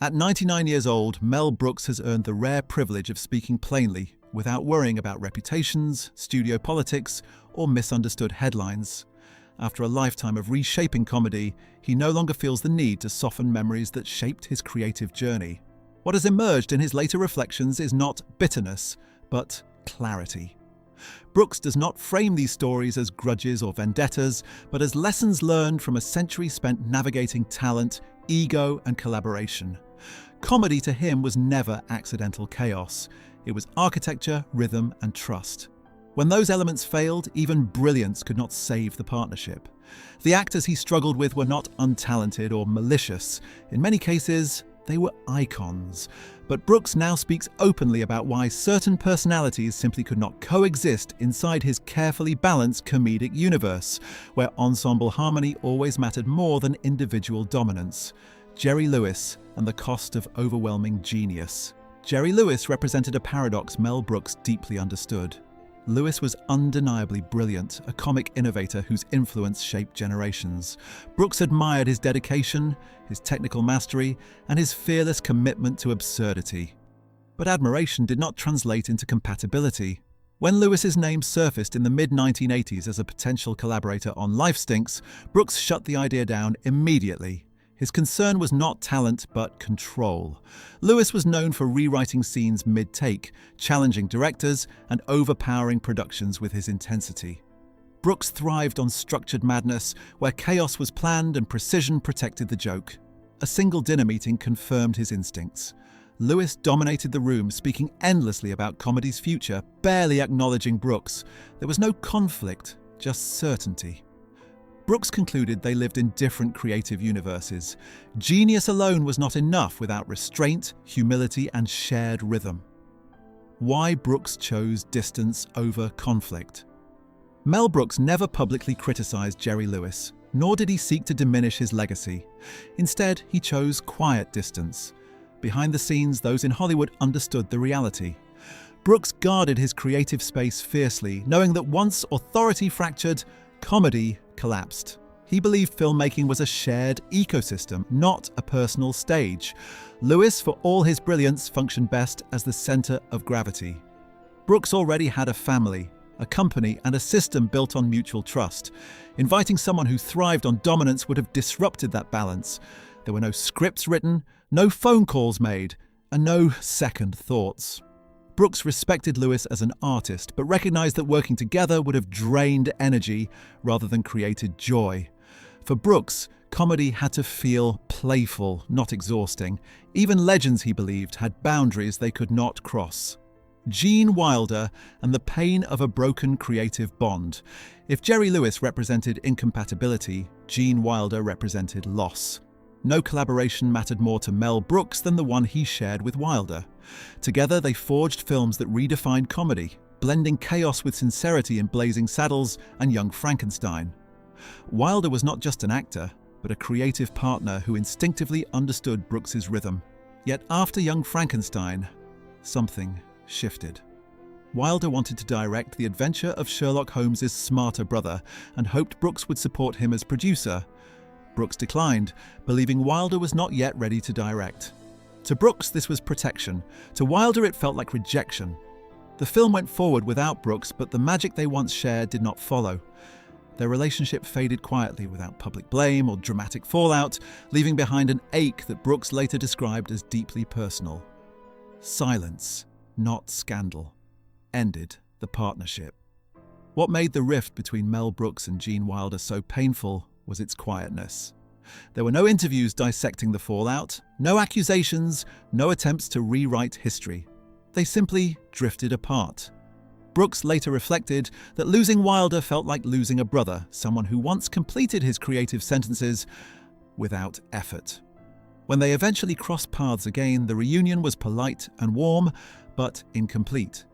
At 99 years old, Mel Brooks has earned the rare privilege of speaking plainly, without worrying about reputations, studio politics, or misunderstood headlines. After a lifetime of reshaping comedy, he no longer feels the need to soften memories that shaped his creative journey. What has emerged in his later reflections is not bitterness, but clarity. Brooks does not frame these stories as grudges or vendettas, but as lessons learned from a century spent navigating talent, ego, and collaboration. Comedy to him was never accidental chaos. It was architecture, rhythm, and trust. When those elements failed, even brilliance could not save the partnership. The actors he struggled with were not untalented or malicious. In many cases, they were icons. But Brooks now speaks openly about why certain personalities simply could not coexist inside his carefully balanced comedic universe, where ensemble harmony always mattered more than individual dominance. Jerry Lewis and the cost of overwhelming genius. Jerry Lewis represented a paradox Mel Brooks deeply understood. Lewis was undeniably brilliant, a comic innovator whose influence shaped generations. Brooks admired his dedication, his technical mastery, and his fearless commitment to absurdity. But admiration did not translate into compatibility. When Lewis's name surfaced in the mid-1980s as a potential collaborator on Life Stinks, Brooks shut the idea down immediately. His concern was not talent, but control. Lewis was known for rewriting scenes mid-take, challenging directors, and overpowering productions with his intensity. Brooks thrived on structured madness, where chaos was planned and precision protected the joke. A single dinner meeting confirmed his instincts. Lewis dominated the room, speaking endlessly about comedy's future, barely acknowledging Brooks. There was no conflict, just certainty. Brooks concluded they lived in different creative universes. Genius alone was not enough without restraint, humility, and shared rhythm. Why Brooks chose distance over conflict. Mel Brooks never publicly criticized Jerry Lewis, nor did he seek to diminish his legacy. Instead, he chose quiet distance. Behind the scenes, those in Hollywood understood the reality. Brooks guarded his creative space fiercely, knowing that once authority fractured, comedy collapsed. He believed filmmaking was a shared ecosystem, not a personal stage. Lewis, for all his brilliance, functioned best as the center of gravity. Brooks already had a family, a company, and a system built on mutual trust. Inviting someone who thrived on dominance would have disrupted that balance. There were no scripts written, no phone calls made, and no second thoughts. Brooks respected Lewis as an artist, but recognized that working together would have drained energy rather than created joy. For Brooks, comedy had to feel playful, not exhausting. Even legends, he believed, had boundaries they could not cross. Gene Wilder and the pain of a broken creative bond. If Jerry Lewis represented incompatibility, Gene Wilder represented loss. No collaboration mattered more to Mel Brooks than the one he shared with Wilder. Together, they forged films that redefined comedy, blending chaos with sincerity in Blazing Saddles and Young Frankenstein. Wilder was not just an actor, but a creative partner who instinctively understood Brooks's rhythm. Yet after Young Frankenstein, something shifted. Wilder wanted to direct the adventure of Sherlock Holmes's smarter brother and hoped Brooks would support him as producer. Brooks declined, believing Wilder was not yet ready to direct. To Brooks, this was protection. To Wilder, it felt like rejection. The film went forward without Brooks, but the magic they once shared did not follow. Their relationship faded quietly without public blame or dramatic fallout, leaving behind an ache that Brooks later described as deeply personal. Silence, not scandal, ended the partnership. What made the rift between Mel Brooks and Gene Wilder so painful was its quietness. There were no interviews dissecting the fallout, no accusations, no attempts to rewrite history. They simply drifted apart. Brooks later reflected that losing Wilder felt like losing a brother, someone who once completed his creative sentences without effort. When they eventually crossed paths again, the reunion was polite and warm, but incomplete.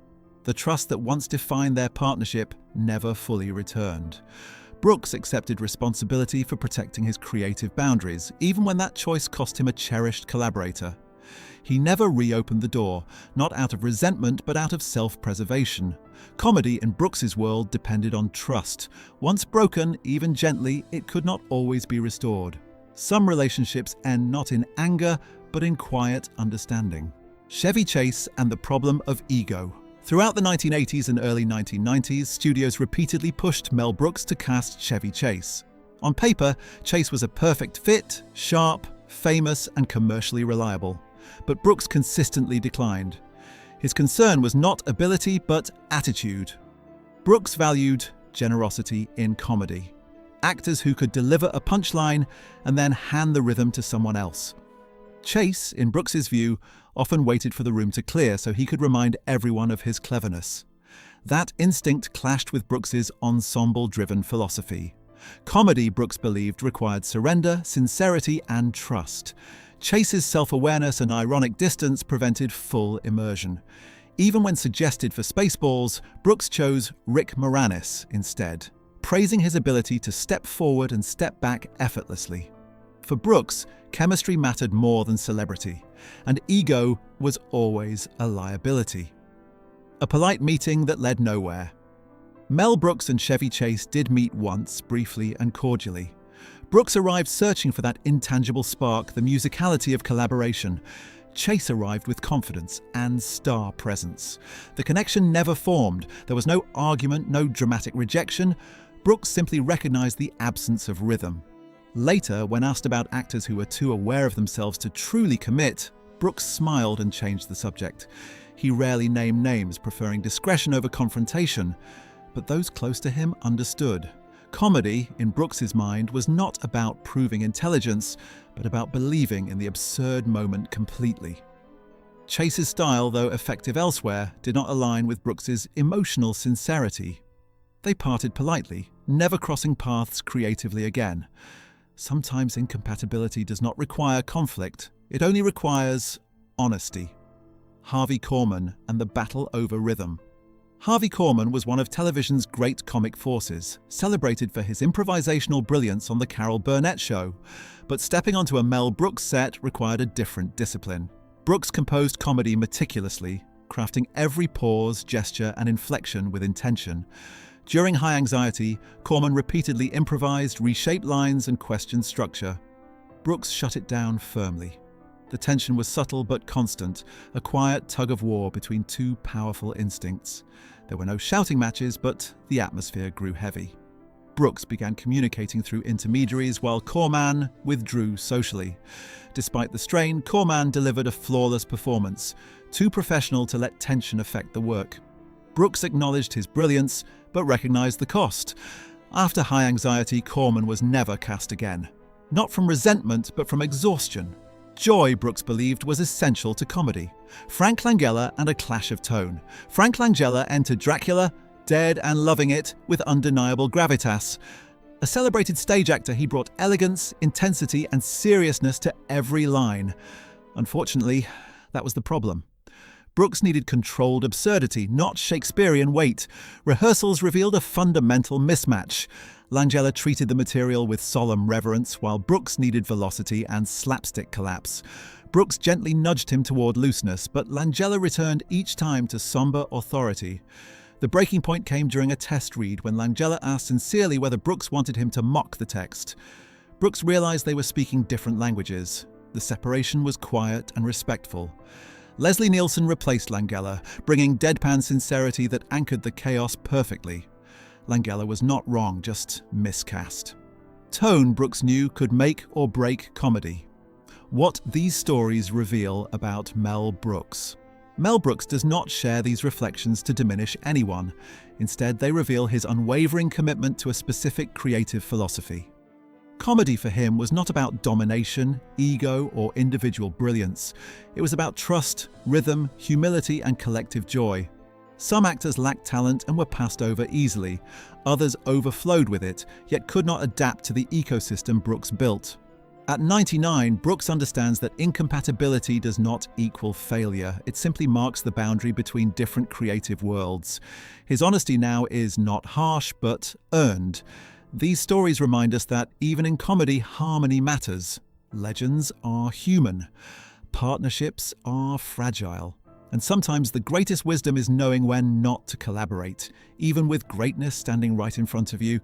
The trust that once defined their partnership never fully returned. Brooks accepted responsibility for protecting his creative boundaries, even when that choice cost him a cherished collaborator. He never reopened the door, not out of resentment but out of self-preservation. Comedy in Brooks's world depended on trust. Once broken, even gently, it could not always be restored. Some relationships end not in anger, but in quiet understanding. Chevy Chase and the problem of ego. Throughout the 1980s and early 1990s, studios repeatedly pushed Mel Brooks to cast Chevy Chase. On paper, Chase was a perfect fit, sharp, famous, and commercially reliable. But Brooks consistently declined. His concern was not ability, but attitude. Brooks valued generosity in comedy. Actors who could deliver a punchline and then hand the rhythm to someone else. Chase, in Brooks's view, often waited for the room to clear so he could remind everyone of his cleverness. That instinct clashed with Brooks's ensemble-driven philosophy. Comedy, Brooks believed, required surrender, sincerity, and trust. Chase's self-awareness and ironic distance prevented full immersion. Even when suggested for Spaceballs, Brooks chose Rick Moranis instead, praising his ability to step forward and step back effortlessly. For Brooks, chemistry mattered more than celebrity, and ego was always a liability. A polite meeting that led nowhere. Mel Brooks and Chevy Chase did meet once, briefly and cordially. Brooks arrived searching for that intangible spark, the musicality of collaboration. Chase arrived with confidence and star presence. The connection never formed. There was no argument, no dramatic rejection. Brooks simply recognized the absence of rhythm. Later, when asked about actors who were too aware of themselves to truly commit, Brooks smiled and changed the subject. He rarely named names, preferring discretion over confrontation. But those close to him understood. Comedy, in Brooks's mind, was not about proving intelligence, but about believing in the absurd moment completely. Chase's style, though effective elsewhere, did not align with Brooks's emotional sincerity. They parted politely, never crossing paths creatively again. Sometimes incompatibility does not require conflict, it only requires honesty. Harvey Korman and the battle over rhythm. Harvey Korman was one of television's great comic forces, celebrated for his improvisational brilliance on The Carol Burnett Show. But stepping onto a Mel Brooks set required a different discipline. Brooks composed comedy meticulously, crafting every pause, gesture, and inflection with intention. During High Anxiety, Korman repeatedly improvised, reshaped lines, and questioned structure. Brooks shut it down firmly. The tension was subtle but constant, a quiet tug-of-war between two powerful instincts. There were no shouting matches, but the atmosphere grew heavy. Brooks began communicating through intermediaries while Korman withdrew socially. Despite the strain, Korman delivered a flawless performance, too professional to let tension affect the work. Brooks acknowledged his brilliance, but recognized the cost. After High Anxiety, Korman was never cast again. Not from resentment, but from exhaustion. Joy, Brooks believed, was essential to comedy. Frank Langella and a clash of tone. Frank Langella entered Dracula, dead and loving it, with undeniable gravitas. A celebrated stage actor, he brought elegance, intensity, and seriousness to every line. Unfortunately, that was the problem. Brooks needed controlled absurdity, not Shakespearean weight. Rehearsals revealed a fundamental mismatch. Langella treated the material with solemn reverence, while Brooks needed velocity and slapstick collapse. Brooks gently nudged him toward looseness, but Langella returned each time to somber authority. The breaking point came during a test read when Langella asked sincerely whether Brooks wanted him to mock the text. Brooks realized they were speaking different languages. The separation was quiet and respectful. Leslie Nielsen replaced Langella, bringing deadpan sincerity that anchored the chaos perfectly. Langella was not wrong, just miscast. Tone, Brooks knew, could make or break comedy. What these stories reveal about Mel Brooks. Mel Brooks does not share these reflections to diminish anyone. Instead, they reveal his unwavering commitment to a specific creative philosophy. Comedy for him was not about domination, ego, or individual brilliance. It was about trust, rhythm, humility, and collective joy. Some actors lacked talent and were passed over easily. Others overflowed with it, yet could not adapt to the ecosystem Brooks built. At 99, Brooks understands that incompatibility does not equal failure. It simply marks the boundary between different creative worlds. His honesty now is not harsh, but earned. These stories remind us that even in comedy, harmony matters. Legends are human. Partnerships are fragile. And sometimes the greatest wisdom is knowing when not to collaborate, even with greatness standing right in front of you.